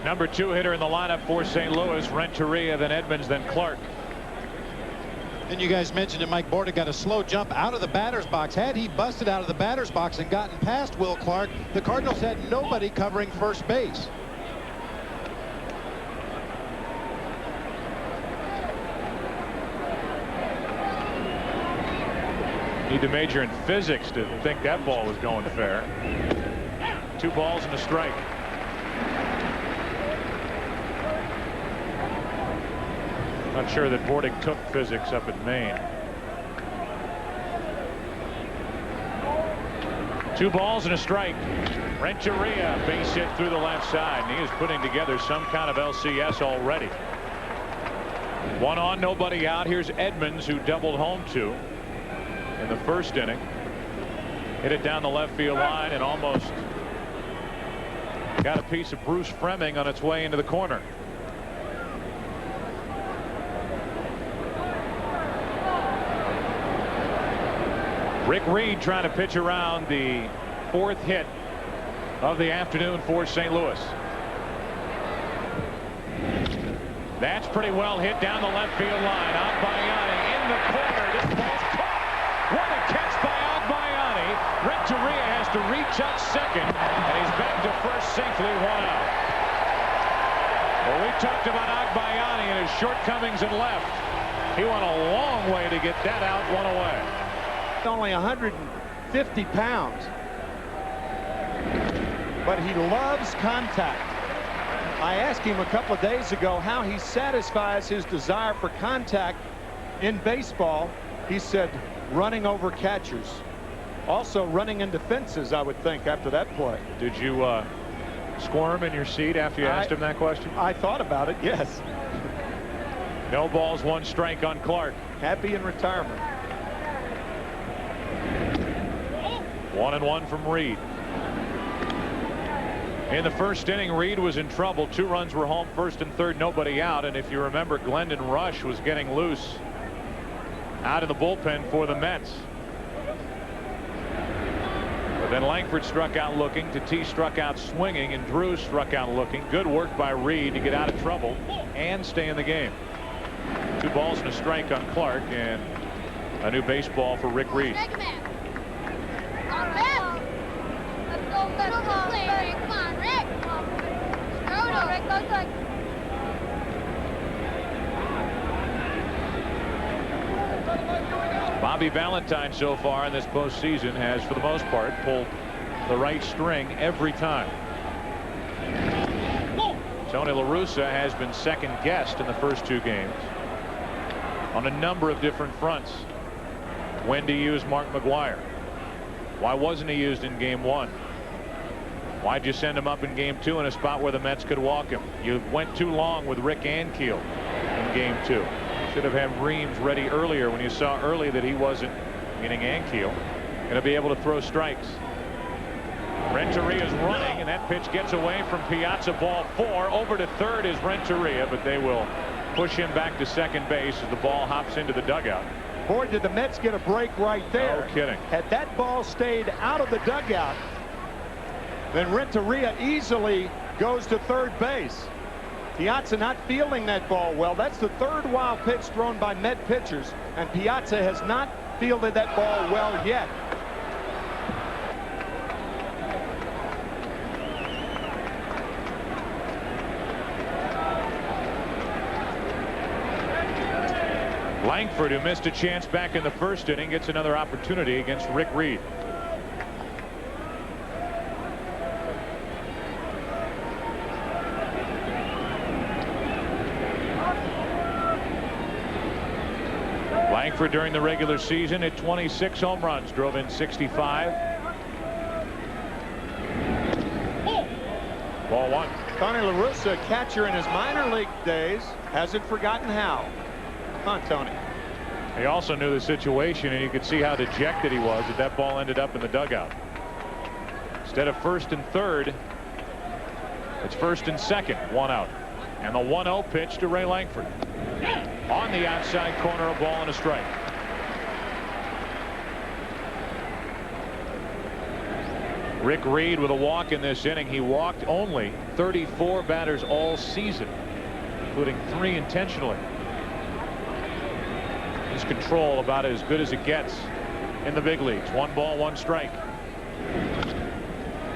Number 2 hitter in the lineup for St. Louis, Renteria, then Edmonds, then Clark. And you guys mentioned that Mike Borda got a slow jump out of the batter's box. Had he busted out of the batter's box and gotten past Will Clark, the Cardinals had nobody covering first base. Need to major in physics to think that ball was going fair. 2 balls and a strike. Not sure that Bordick took physics up at Maine. 2 balls and a strike. Renteria, base hit through the left side, and he is putting together some kind of LCS already. 1 on, nobody out. Here's Edmonds, who doubled home 2 in the first inning. Hit it down the left field line and almost got a piece of Bruce Fremming on its way into the corner. Rick Reed trying to pitch around the 4th hit of the afternoon for St. Louis. That's pretty well hit down the left field line. Agbayani in the corner. This ball's caught. What a catch by Agbayani. Renteria has to reach out second, and he's back to first safely, 1 out. Well, we talked about Agbayani and his shortcomings in left. He went a long way to get that out, 1 away. Only 150 pounds, but he loves contact. I asked him a couple of days ago how he satisfies his desire for contact in baseball. He said running over catchers, also running into fences, I would think, after that play. Did you squirm in your seat after you asked him that question? I thought about it, yes. No balls, 1 strike on Clark. Happy in retirement. 1-1 from Reed. In the first inning, Reed was in trouble. 2 runs were home, 1st and 3rd, nobody out. And if you remember, Glendon Rush was getting loose out in the bullpen for the Mets. But then Langford struck out looking, Tatis struck out swinging, and Drew struck out looking. Good work by Reed to get out of trouble and stay in the game. 2 balls and a strike on Clark, and a new baseball for Rick Reed. Bobby Valentine so far in this postseason has, for the most part, pulled the right string every time. Tony La Russa has been second guessed in the first 2 games on a number of different fronts. When to use Mark McGwire? Why wasn't he used in game 1? Why'd you send him up in game 2 in a spot where the Mets could walk him? You went too long with Rick Ankiel in game 2. Should have had Reams ready earlier when you saw early that he wasn't, meaning Ankiel, going to be able to throw strikes. Renteria's running, and that pitch gets away from Piazza, ball 4. Over to 3rd is Renteria, but they will push him back to second base as the ball hops into the dugout. Boy, did the Mets get a break right there. No kidding. Had that ball stayed out of the dugout, then Renteria easily goes to 3rd base. Piazza not fielding that ball well. That's the 3rd wild pitch thrown by Met pitchers, and Piazza has not fielded that ball well yet. Langford, who missed a chance back in the first inning, gets another opportunity against Rick Reed. Langford during the regular season at 26 home runs, drove in 65. Ball 1. Tony La Russa, catcher in his minor league days, hasn't forgotten how. Come on, Tony. He also knew the situation, and you could see how dejected he was that that ball ended up in the dugout. Instead of 1st and 3rd, it's 1st and 2nd, 1 out. And the 1-0 pitch to Ray Langford. On the outside corner, a ball and a strike. Rick Reed with a walk in this inning. He walked only 34 batters all season, including 3 intentionally. His control about as good as it gets in the big leagues. 1 ball, 1 strike.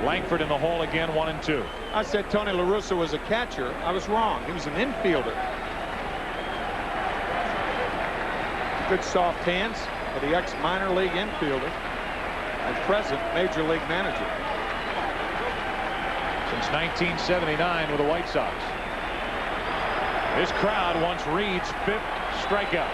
Langford in the hole again, 1-2. I said Tony La Russa was a catcher. I was wrong. He was an infielder. Good soft hands for the ex-minor league infielder and present major league manager. Since 1979 with the White Sox. This crowd wants Reed's 5th strikeout.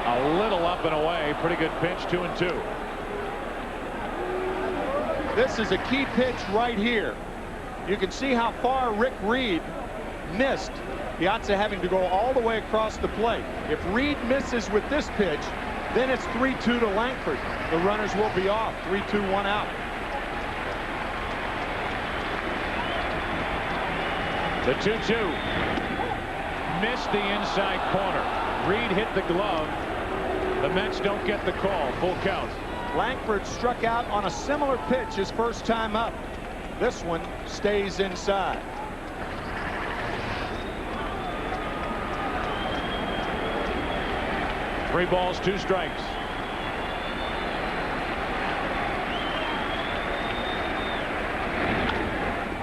A little up and away. Pretty good pitch. 2-2. This is a key pitch right here. You can see how far Rick Reed missed. Piazza having to go all the way across the plate. If Reed misses with this pitch, then it's 3-2 to Langford. The runners will be off. 3-2, 1 out. The 2-2. Missed the inside corner. Reed hit the glove. The Mets don't get the call. Full count. Langford struck out on a similar pitch his first time up. This one stays inside. Three balls, 2 strikes.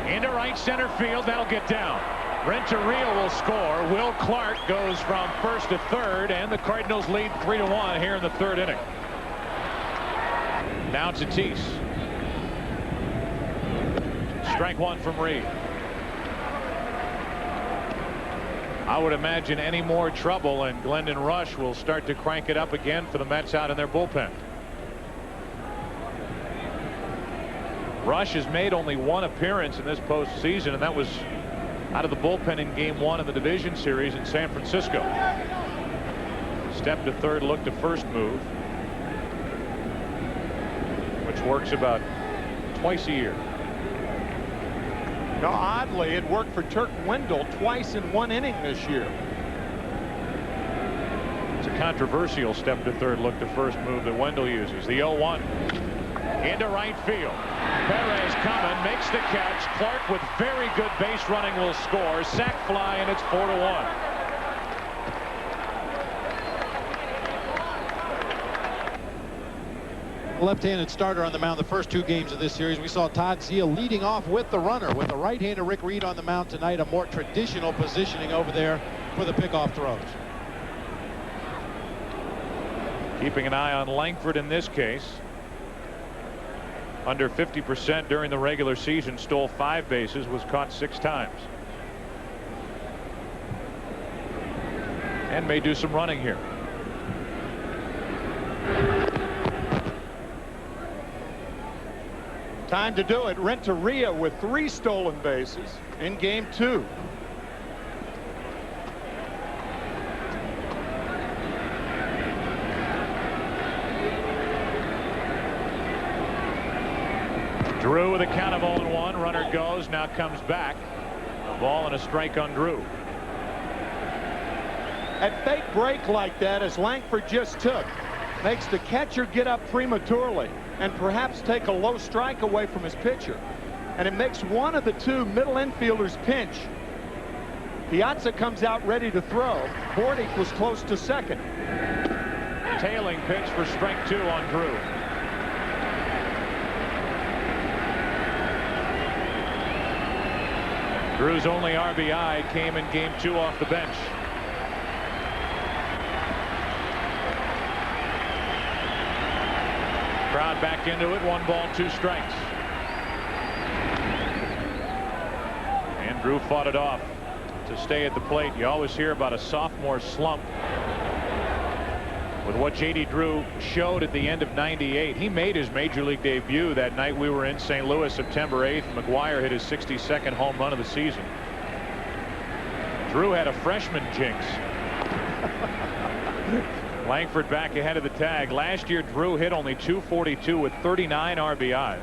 Into right center field. That'll get down. Renteria will score. Will Clark goes from first to third, and the Cardinals lead 3-1 here in the 3rd inning. Now Tatis. Strike 1 from Reed. I would imagine any more trouble and Glendon Rush will start to crank it up again for the Mets out in their bullpen. Rush has made only 1 appearance in this postseason, and that was out of the bullpen in Game 1 of the division series in San Francisco. Step to third, look to first move, which works about twice a year. Now, oddly, it worked for Turk Wendell twice in 1 inning this year. It's a controversial step to third, look to first move that Wendell uses. The 0-1 into right field. Perez coming, makes the catch. Clark with very good base running will score. Sac fly, and it's 4-1. Left-handed starter on the mound the first 2 games of this series. We saw Todd Zeile leading off with the runner. With the right-hander Rick Reed on the mound tonight, a more traditional positioning over there for the pickoff throws. Keeping an eye on Langford in this case. Under 50% during the regular season, stole 5 bases, was caught 6 times. And may do some running here. Time to do it. Renteria with 3 stolen bases in Game 2. Drew with a count of 0-1. Runner goes, now comes back. A ball and a strike on Drew. At fake break like that, as Langford just took, makes the catcher get up prematurely and perhaps take a low strike away from his pitcher. And it makes one of the 2 middle infielders pinch. Piazza comes out ready to throw. Bordick was close to second. Tailing pitch for strike 2 on Drew. Drew's only RBI came in Game 2 off the bench. Crowd back into it. 1 ball, 2 strikes. And Drew fought it off to stay at the plate. You always hear about a sophomore slump. With what J.D. Drew showed at the end of '98, he made his major league debut that night we were in St. Louis, September 8th. McGuire hit his 62nd home run of the season. Drew had a freshman jinx. Langford back ahead of the tag. Last year, Drew hit only .242 with 39 RBIs,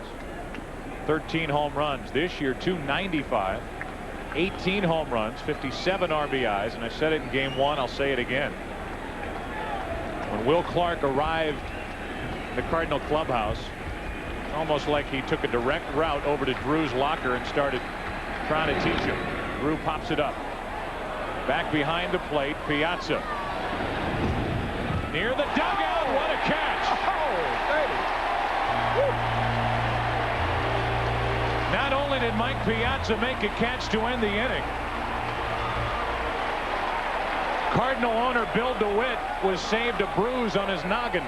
13 home runs. This year, .295 18 home runs, 57 RBIs, and I said it in game 1. I'll say it again. When Will Clark arrived in the Cardinal clubhouse, almost like he took a direct route over to Drew's locker and started trying to teach him. Drew pops it up. Back behind the plate, Piazza. Near the dugout, what a catch! Oh, baby. Not only did Mike Piazza make a catch to end the inning, Cardinal owner Bill DeWitt was saved a bruise on his noggin.